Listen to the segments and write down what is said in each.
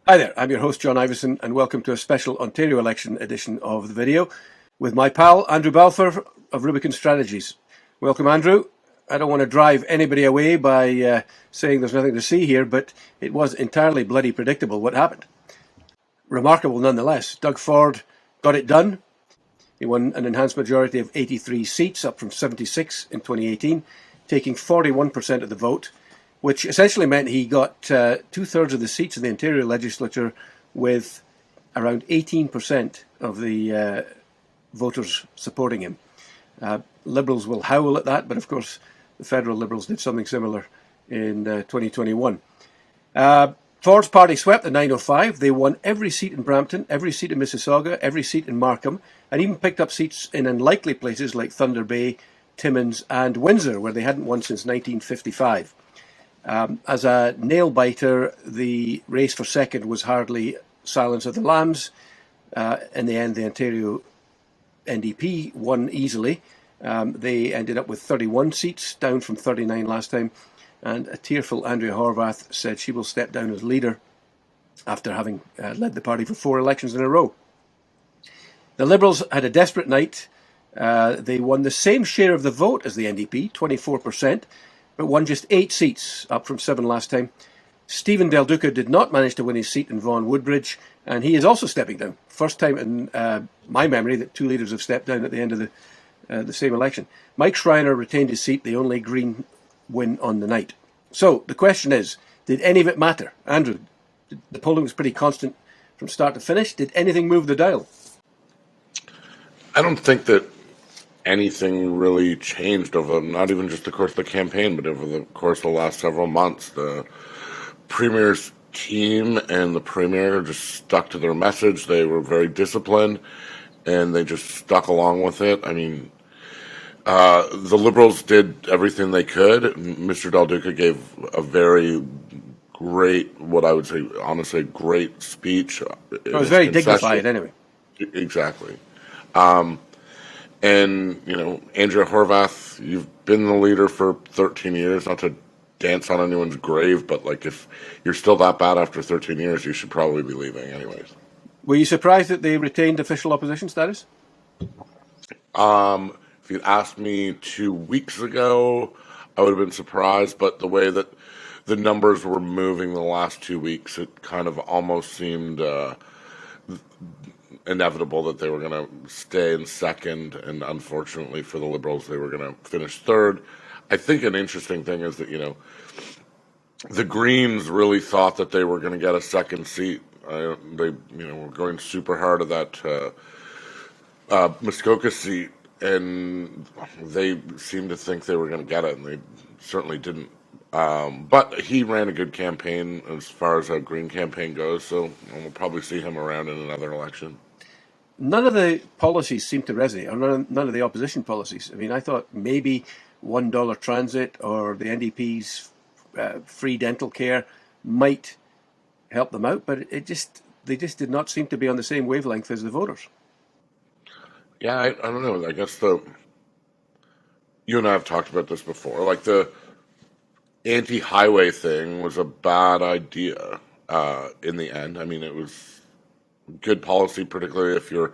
Hi there, I'm your host John Ivison and welcome to a special Ontario election edition of the video with my pal Andrew Balfour of Rubicon Strategies. Welcome Andrew. I don't want to drive anybody away by saying there's nothing to see here, but it was entirely bloody predictable what happened. Remarkable nonetheless. Doug Ford got it done. He won an enhanced majority of 83 seats, up from 76 in 2018, taking 41% of the vote, which essentially meant he got two-thirds of the seats in the Ontario legislature with around 18% of the voters supporting him. Liberals will howl at that, but of course the federal Liberals did something similar in 2021. Ford's party swept the 905. They won every seat in Brampton, every seat in Mississauga, every seat in Markham, and even picked up seats in unlikely places like Thunder Bay, Timmins and Windsor, where they hadn't won since 1955. As a nail-biter, the race for second was hardly Silence of the Lambs. In the end, the Ontario NDP won easily. They ended up with 31 seats, down from 39 last time. And a tearful Andrea Horwath said she will step down as leader after having led the party for 4 elections in a row. The Liberals had a desperate night. They won the same share of the vote as the NDP, 24%. But won just 8 seats, up from 7 last time. Stephen Del Duca did not manage to win his seat in Vaughan Woodbridge, and he is also stepping down. First time in my memory that 2 leaders have stepped down at the end of the same election. Mike Schreiner retained his seat, the only Green win on the night. So the question is, did any of it matter? Andrew, the polling was pretty constant from start to finish. Did anything move the dial? I don't think that anything really changed over not even just the course of the campaign, but over the course of the last several months. The Premier's team and the Premier just stuck to their message. They were very disciplined, and they just stuck along with it. I mean, the Liberals did everything they could. Mr. Del Duca gave a very great, what I would say, honestly, great speech. It was very dignified, anyway. Exactly. And, Andrea Horwath, you've been the leader for 13 years, not to dance on anyone's grave, but, if you're still that bad after 13 years, you should probably be leaving anyways. Were you surprised that they retained official opposition status? If you'd asked me 2 weeks ago, I would have been surprised, but the way that the numbers were moving the last 2 weeks, it kind of almost seemed inevitable that they were going to stay in second, and unfortunately for the Liberals, they were going to finish third. I think an interesting thing is that, the Greens really thought that they were going to get a second seat. They, were going super hard at that Muskoka seat, and they seemed to think they were going to get it, and they certainly didn't. But he ran a good campaign as far as a Green campaign goes, so we'll probably see him around in another election. None of the policies seem to resonate, or none of the opposition policies. I mean, I thought maybe $1 transit or the NDP's free dental care might help them out, but they just did not seem to be on the same wavelength as the voters. Yeah, I don't know. I guess you and I have talked about this before. The anti-highway thing was a bad idea in the end. I mean, it was good policy, particularly if you're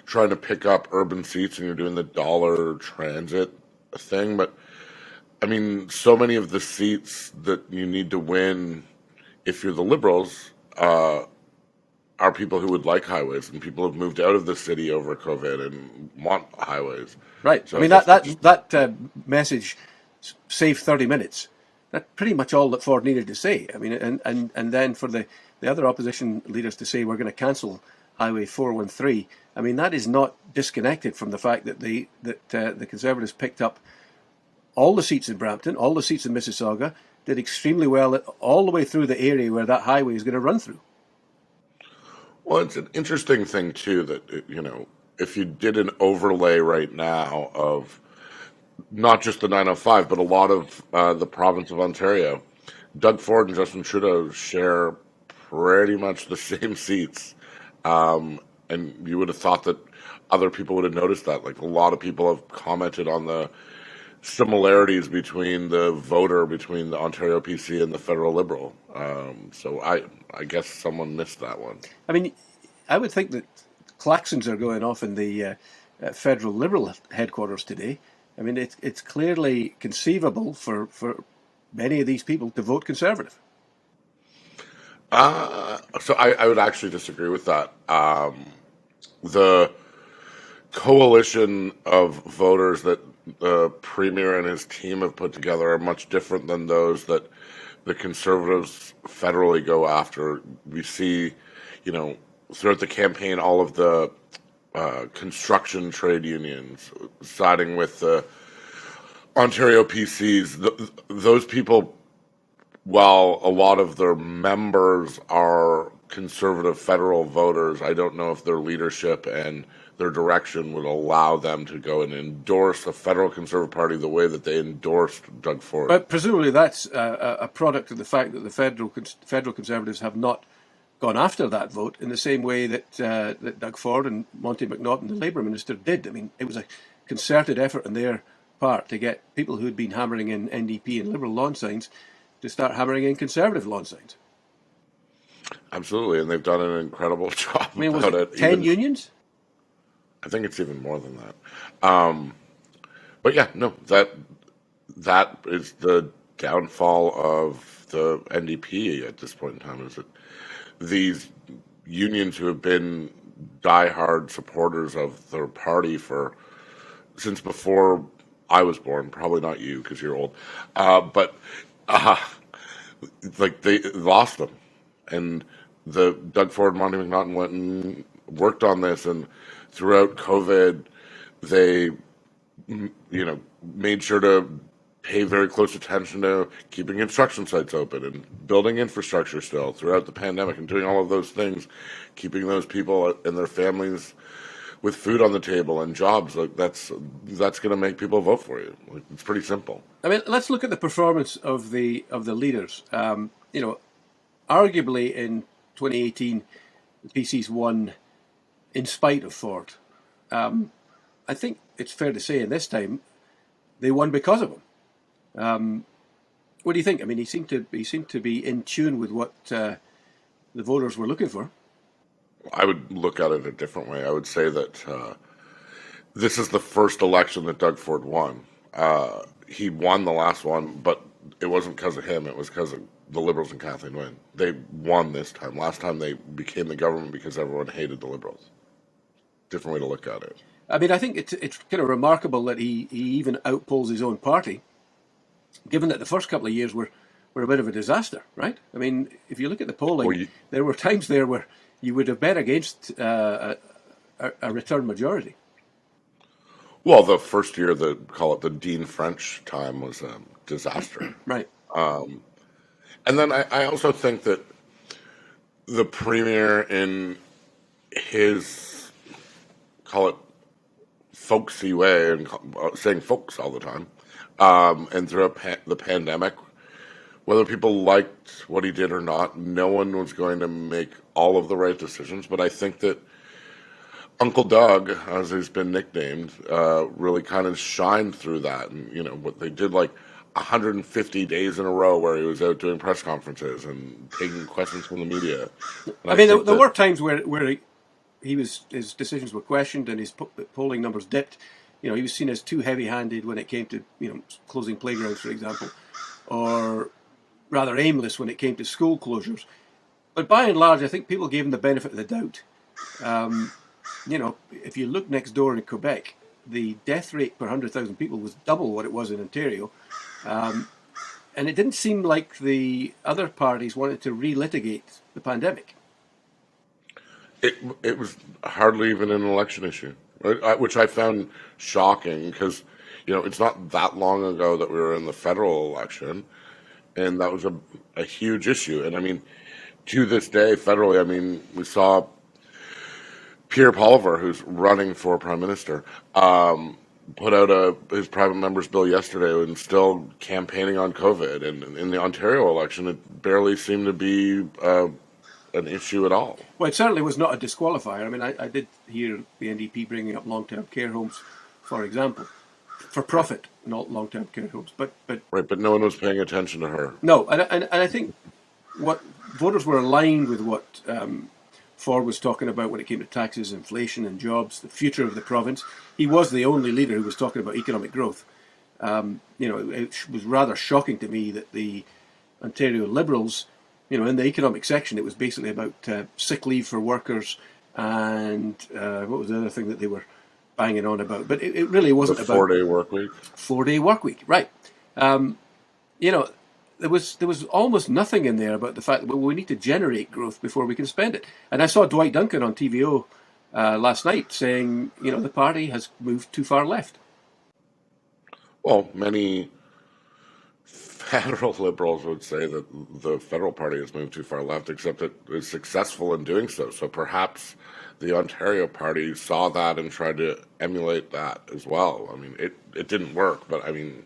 trying to pick up urban seats and you're doing the dollar transit thing. But, I mean, so many of the seats that you need to win if you're the Liberals are people who would like highways, and people have moved out of the city over COVID and want highways. Right. So I mean, that message, save 30 minutes, that's pretty much all that Ford needed to say. I mean, and then for the other opposition leaders to say we're going to cancel Highway 413, I mean, that is not disconnected from the fact that the Conservatives picked up all the seats in Brampton, all the seats in Mississauga, did extremely well all the way through the area where that highway is going to run through. Well, it's an interesting thing, too, that, if you did an overlay right now of not just the 905, but a lot of the province of Ontario, Doug Ford and Justin Trudeau share pretty much the same seats. And you would have thought that other people would have noticed that. A lot of people have commented on the similarities between the voter between the Ontario PC and the federal Liberal. So I guess someone missed that one. I mean, I would think that klaxons are going off in the federal Liberal headquarters today. I mean, it's clearly conceivable for many of these people to vote Conservative. So I would actually disagree with that. The coalition of voters that the Premier and his team have put together are much different than those that the Conservatives federally go after. We see, throughout the campaign, all of the construction trade unions siding with the Ontario PCs. Those people, while a lot of their members are Conservative federal voters, I don't know if their leadership and their direction would allow them to go and endorse the federal Conservative Party the way that they endorsed Doug Ford. But presumably that's a product of the fact that the federal Conservatives have not gone after that vote in the same way that Doug Ford and Monty McNaughton, the Labour Minister, did. I mean, it was a concerted effort on their part to get people who had been hammering in NDP and Liberal lawn signs to start hammering in Conservative lawn signs. Absolutely, and they've done an incredible job. I mean, was it 10 unions? I think it's even more than that. But yeah, no, that is the downfall of the NDP at this point in time, is that these unions who have been diehard supporters of their party since before I was born, probably not you because you're old, but like they lost them. And the Doug Ford and Monty McNaughton went and worked on this, and throughout COVID, they made sure to pay very close attention to keeping construction sites open and building infrastructure still throughout the pandemic, and doing all of those things, keeping those people and their families with food on the table and jobs. Like that's going to make people vote for you. Like, it's pretty simple. I mean, let's look at the performance of the leaders. Arguably in 2018, the PCs won in spite of Ford. I think it's fair to say in this time they won because of him. What do you think? I mean, he seemed to be in tune with what the voters were looking for. I would look at it a different way. I would say that this is the first election that Doug Ford won. He won the last one, but it wasn't because of him. It was because of the Liberals and Kathleen Wynne. They won this time. Last time they became the government because everyone hated the Liberals. Different way to look at it. I mean, I think it's kind of remarkable that he even outpolls his own party, given that the first couple of years were a bit of a disaster, right? I mean, if you look at the polling, there were times there where you would have bet against a return majority. Well, the first year, call it the Dean French time, was a disaster. Right. And then I also think that the Premier, in his, call it, folksy way, and saying folks all the time, and throughout the pandemic, whether people liked what he did or not, no one was going to make all of the right decisions. But I think that Uncle Doug, as he's been nicknamed, really kind of shined through that. And, what they did, like 150 days in a row where he was out doing press conferences and taking questions from the media. And I mean, there were times where his decisions were questioned and his polling numbers dipped. He was seen as too heavy-handed when it came to, closing playgrounds, for example, or rather aimless when it came to school closures. But by and large, I think people gave him the benefit of the doubt. If you look next door in Quebec, the death rate per 100,000 people was double what it was in Ontario. And it didn't seem like the other parties wanted to relitigate the pandemic. It was hardly even an election issue, which I found shocking because, it's not that long ago that we were in the federal election, and that was a huge issue. And I mean, to this day, federally, I mean, we saw Pierre Poilievre, who's running for Prime Minister, put out his private member's bill yesterday and still campaigning on COVID. And in the Ontario election, it barely seemed to be an issue at all. Well, it certainly was not a disqualifier. I mean, I did hear the NDP bringing up long-term care homes, for example. for profit, not long-term care homes. But Right, but no one was paying attention to her. no, and I think what voters were aligned with what Ford was talking about when it came to taxes, inflation, and jobs, the future of the province. He was the only leader who was talking about economic growth. It was rather shocking to me that the Ontario Liberals, in the economic section, it was basically about sick leave for workers and what was the other thing that they were banging on about? But it really wasn't The about 4-day work week. 4-day work week, right? There was almost nothing in there about the fact that we need to generate growth before we can spend it. And I saw Dwight Duncan on TVO last night saying, the party has moved too far left. Well, many federal liberals would say that the federal party has moved too far left, except it is successful in doing so. So perhaps the Ontario party saw that and tried to emulate that as well. I mean, it didn't work, but I mean,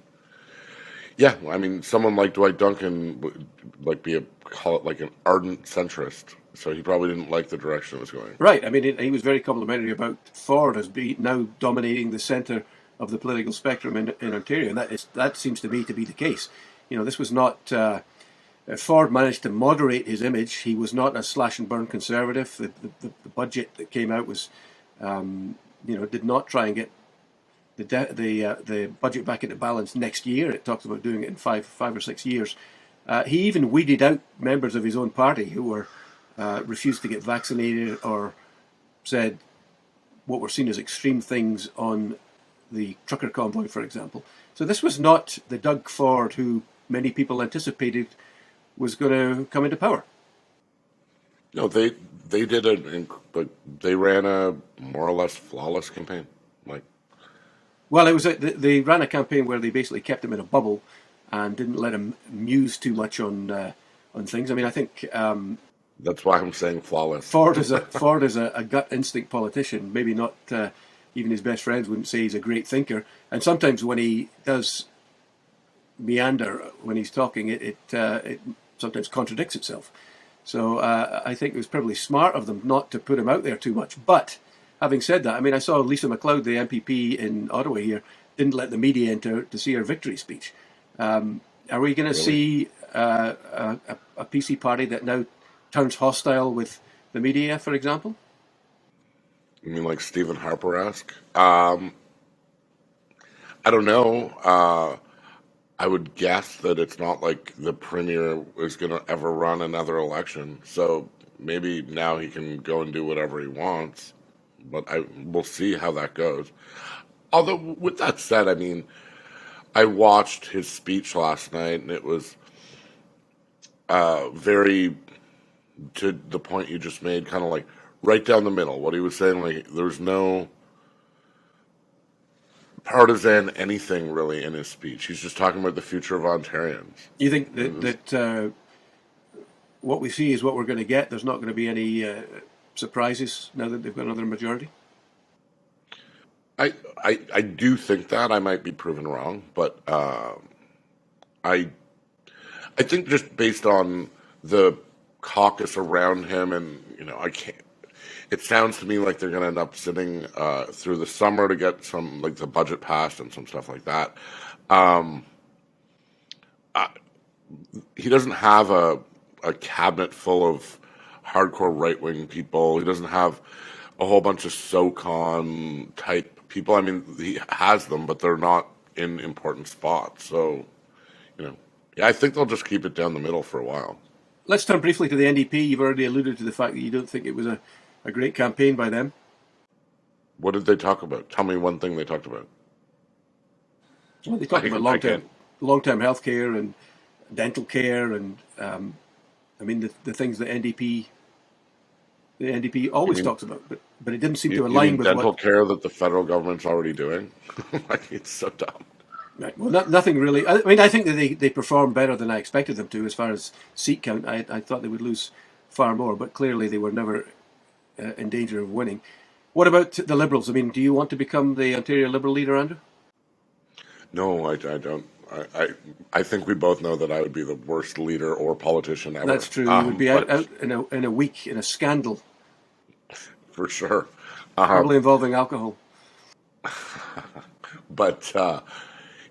yeah, I mean, someone like Dwight Duncan would call it like an ardent centrist. So he probably didn't like the direction it was going. Right. I mean, he was very complimentary about Ford as now dominating the centre of the political spectrum in Ontario, and that seems to me to be the case. This was not. Ford managed to moderate his image. He was not a slash and burn conservative. The budget that came out was, did not try and get the budget back into balance next year. It talks about doing it in five or 6 years. He even weeded out members of his own party who were refused to get vaccinated or said what were seen as extreme things on the trucker convoy, for example. So this was not the Doug Ford who many people anticipated was going to come into power. No, they ran a more or less flawless campaign. Well, it was they ran a campaign where they basically kept him in a bubble and didn't let him muse too much on things. I mean, I think that's why I'm saying flawless. Ford is a gut instinct politician. Maybe not even his best friends wouldn't say he's a great thinker. And sometimes when he does meander when he's talking, it sometimes contradicts itself. So I think it was probably smart of them not to put him out there too much. But having said that, I mean, I saw Lisa MacLeod, the MPP in Ottawa here, didn't let the media enter to see her victory speech. Are we going to see a PC party that now turns hostile with the media, for example? You mean like Stephen Harper-esque? I don't know. I would guess that it's not like the premier is going to ever run another election. So maybe now he can go and do whatever he wants. But we'll see how that goes. Although, with that said, I mean, I watched his speech last night, and it was very, to the point you just made, kind of like right down the middle. What he was saying, like, there's no partisan anything really in his speech. He's just talking about the future of Ontarians. You think that what we see is what we're going to get? There's not going to be any surprises now that they've got another majority? I do think that. I might be proven wrong, but I think just based on the caucus around him, and I can't. It sounds to me like they're going to end up sitting through the summer to get some, like, the budget passed and some stuff like that. He doesn't have a cabinet full of hardcore right-wing people. He doesn't have a whole bunch of SOCON type people. I mean, he has them, but they're not in important spots. So, yeah, I think they'll just keep it down the middle for a while. Let's turn briefly to the NDP. You've already alluded to the fact that you don't think it was a great campaign by them. What did they talk about? Tell me one thing they talked about. Well, they talked about long-term health care and dental care, and I mean the things that the NDP always talks about, but it didn't seem to align with dental care that the federal government's already doing. Like, it's so dumb. Right. Well, nothing really. I mean, I think that they performed better than I expected them to as far as seat count. I thought they would lose far more, but clearly they were never in danger of winning. What about the Liberals? I mean, do you want to become the Ontario Liberal leader, Andrew? No, I don't. I think we both know that I would be the worst leader or politician ever. That's true. You would be out in a week in a scandal. For sure. Probably involving alcohol. But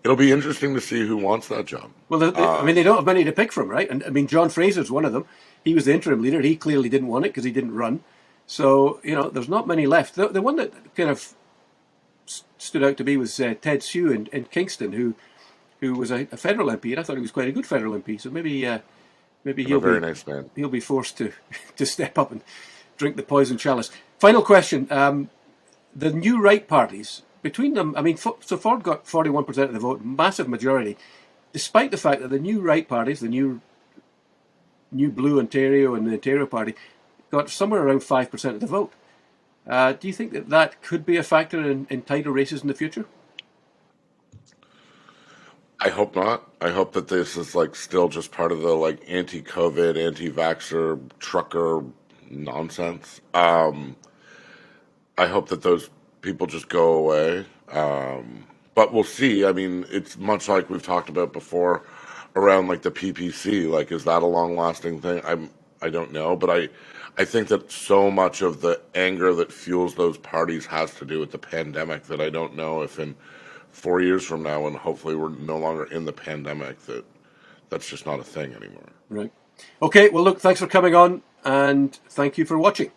it'll be interesting to see who wants that job. Well, I mean, they don't have many to pick from, right? And I mean, John Fraser's one of them. He was the interim leader. He clearly didn't want it because he didn't run. So, there's not many left. The one that kind of stood out to me was Ted Sue in Kingston, who was a federal MP, and I thought he was quite a good federal MP. So maybe he'll be a very nice man. He'll be forced to step up and drink the poison chalice. Final question: the new right parties, between them, I mean, so Ford got 41% of the vote, massive majority, despite the fact that the new right parties, the new Blue Ontario and the Ontario Party, got somewhere around 5% of the vote. Do you think that could be a factor in title races in the future? I hope not. I hope that this is still just part of the anti-COVID, anti-vaxxer, trucker nonsense. I hope that those people just go away. But we'll see. I mean, it's much like we've talked about before around the PPC. Is that a long-lasting thing? I don't know, but I think that so much of the anger that fuels those parties has to do with the pandemic that I don't know if in 4 years from now, and hopefully we're no longer in the pandemic, that's just not a thing anymore. Right. Okay, well, look, thanks for coming on, and thank you for watching.